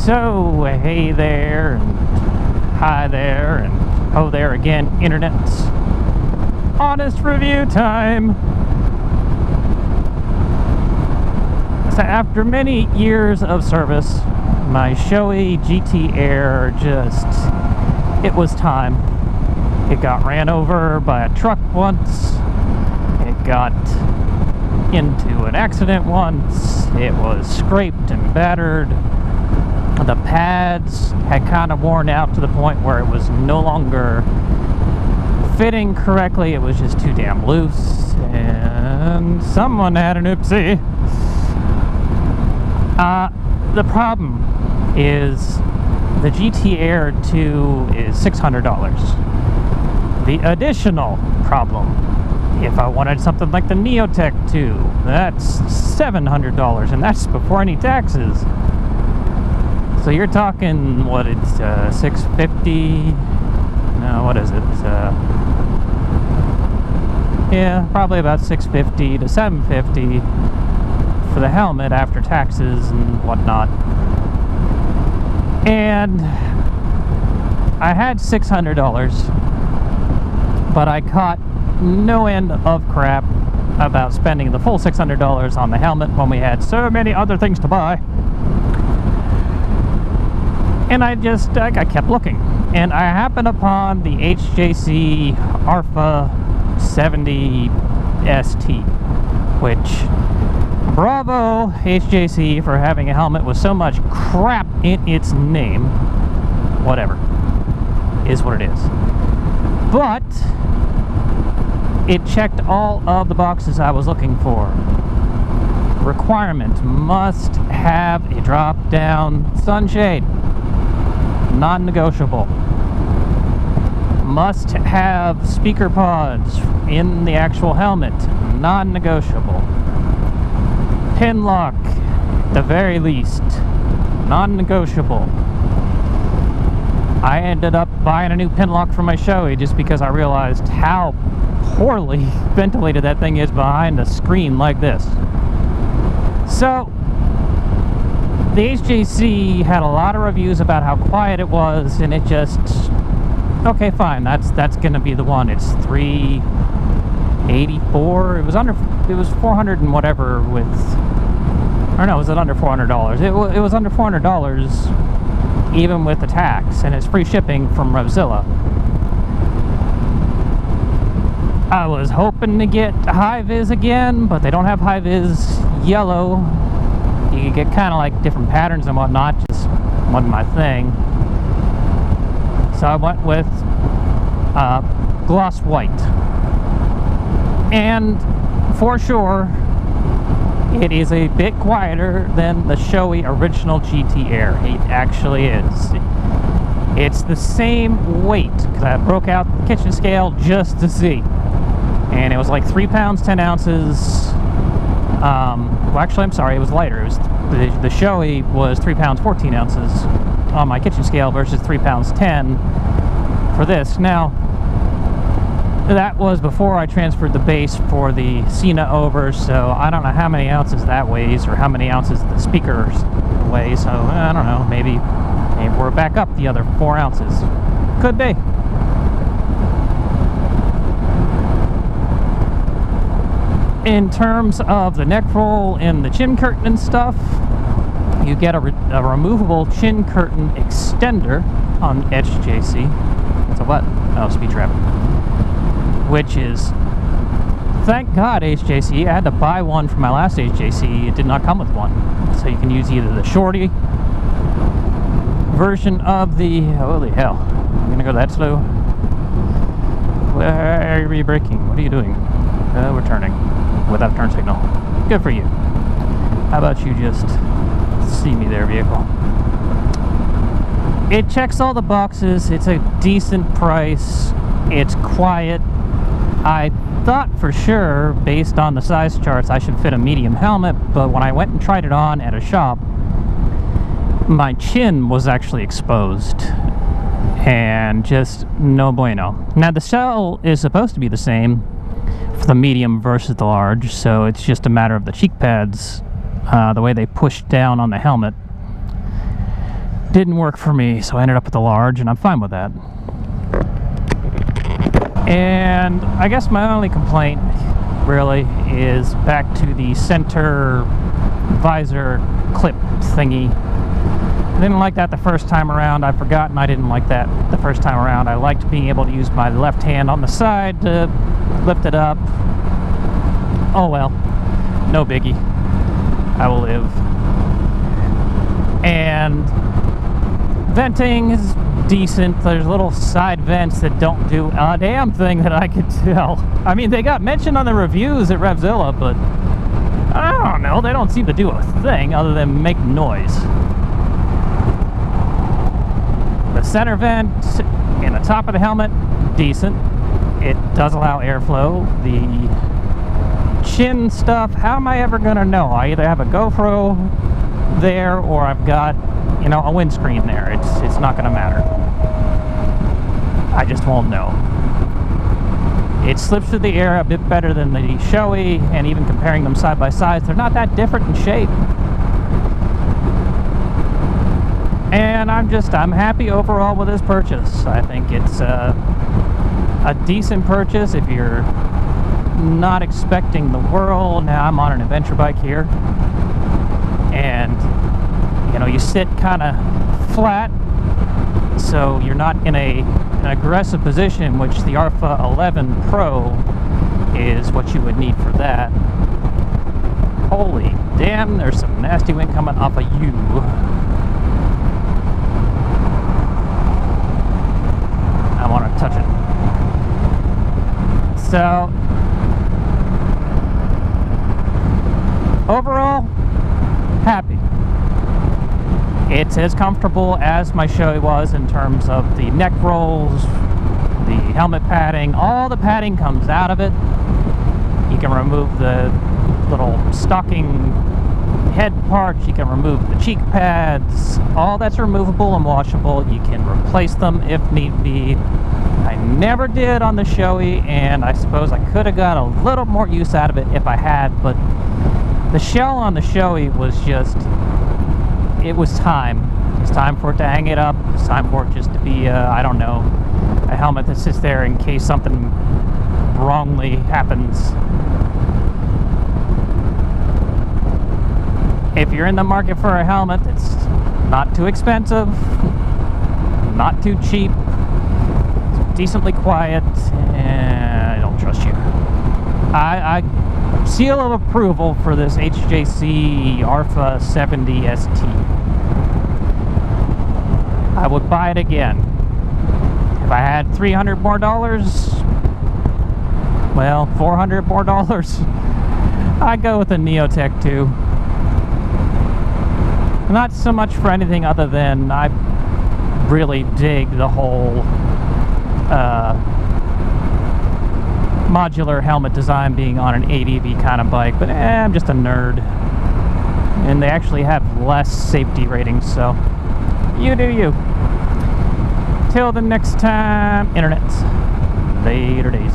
So, hey there, and hi there, and ho there again, internet. Honest review time. So after many years of service, my Shoei GT Air it was time. It got ran over by a truck once. It got into an accident once. It was scraped and battered. The pads had kind of worn out to the point where it was no longer fitting correctly. It was just too damn loose, and someone had an oopsie. The problem is the GT Air 2 is $600. The additional problem, if I wanted something like the Neotech 2, that's $700, and that's before any taxes. So you're talking, what, it's $650? No, what is it? Yeah, probably about $650 to $750 for the helmet after taxes and whatnot. And I had $600, but I caught no end of crap about spending the full $600 on the helmet when we had so many other things to buy. And I kept looking, and I happened upon the HJC RPHA 70 ST, which, bravo HJC for having a helmet with so much crap in its name. Whatever, is what it is. But it checked all of the boxes I was looking for. Requirement: must have a drop-down sunshade. Non-negotiable. Must have speaker pods in the actual helmet. Non-negotiable. Pin lock, at the very least. Non-negotiable. I ended up buying a new pin lock for my Shoei just because I realized how poorly ventilated that thing is behind a screen like this. So the HJC had a lot of reviews about how quiet it was, and it just, okay, fine, that's gonna be the one. It's $384. It was 400 and whatever with, or no, was it under $400? It was under $400 even with the tax, and it's free shipping from Revzilla. I was hoping to get high-vis again, but they don't have high-vis yellow. You could get kind of like different patterns and whatnot, just wasn't my thing. So I went with gloss white. And for sure, it is a bit quieter than the Shoei original GT Air. It actually is. It's the same weight, because I broke out the kitchen scale just to see. And it was like 3 pounds, 10 ounces. Well, actually, I'm sorry, it was lighter. It was the Shoei was 3 pounds, 14 ounces on my kitchen scale versus 3 pounds, 10 for this. Now, that was before I transferred the base for the Cena over, so I don't know how many ounces that weighs or how many ounces the speakers weigh, so I don't know, maybe we're back up the other 4 ounces. Could be. In terms of the neck roll and the chin curtain and stuff, you get a removable chin curtain extender on the HJC. It's a what? Oh, speed trap. Which is, thank God, HJC. I had to buy one for my last HJC. It did not come with one. So you can use either the shorty version of the, holy hell, I'm gonna go that slow. Where are you braking? What are you doing? We're turning without turn signal. Good for you. How about you just see me there, vehicle? It checks all the boxes. It's a decent price. It's quiet. I thought for sure, based on the size charts, I should fit a medium helmet, but when I went and tried it on at a shop, my chin was actually exposed. And just no bueno. Now the shell is supposed to be the same for the medium versus the large, so it's just a matter of the cheek pads, the way they push down on the helmet. didn't work for me, so I ended up with the large, and I'm fine with that. And I guess my only complaint really is back to the center visor clip thingy. I didn't like that the first time around. I've forgotten I didn't like that the first time around. I liked being able to use my left hand on the side to lift it up. Oh well, no biggie. I will live. And venting is decent. There's little side vents that don't do a damn thing that I could tell. I mean, they got mentioned on the reviews at Revzilla, but I don't know. They don't seem to do a thing other than make noise. The center vent in the top of the helmet, decent. It does allow airflow. The chin stuff, how am I ever gonna know? I either have a GoPro there or I've got, you know, a windscreen there. It's not gonna matter. I just won't know. It slips through the air a bit better than the Shoei, and even comparing them side by side, they're not that different in shape. And I'm happy overall with this purchase. I think it's a decent purchase if you're not expecting the world. Now I'm on an adventure bike here, and you know, you sit kind of flat, so you're not in an aggressive position, which the RPHA 11 Pro is what you would need for that. Holy damn, there's some nasty wind coming off of you. I want to touch it. So, overall, happy. It's as comfortable as my Shoei was in terms of the neck rolls, the helmet padding. All the padding comes out of it. You can remove the little stocking head parts, you can remove the cheek pads. All that's removable and washable. You can replace them if need be. I never did on the Shoei, and I suppose I could have got a little more use out of it if I had, but the shell on the Shoei was just, it was time. It's time for it to hang it up. It's time for it just to be, I don't know, a helmet that sits there in case something wrongly happens. If you're in the market for a helmet that's not too expensive, not too cheap, decently quiet, I don't trust you. I seal of approval for this HJC RPHA 70 ST. I would buy it again. If I had $300 more, well, $400 more, I'd go with the Neotech 2. Not so much for anything other than I really dig the whole modular helmet design being on an ADV kind of bike, but I'm just a nerd. And they actually have less safety ratings, so you do you. Till the next time, internet. Later days.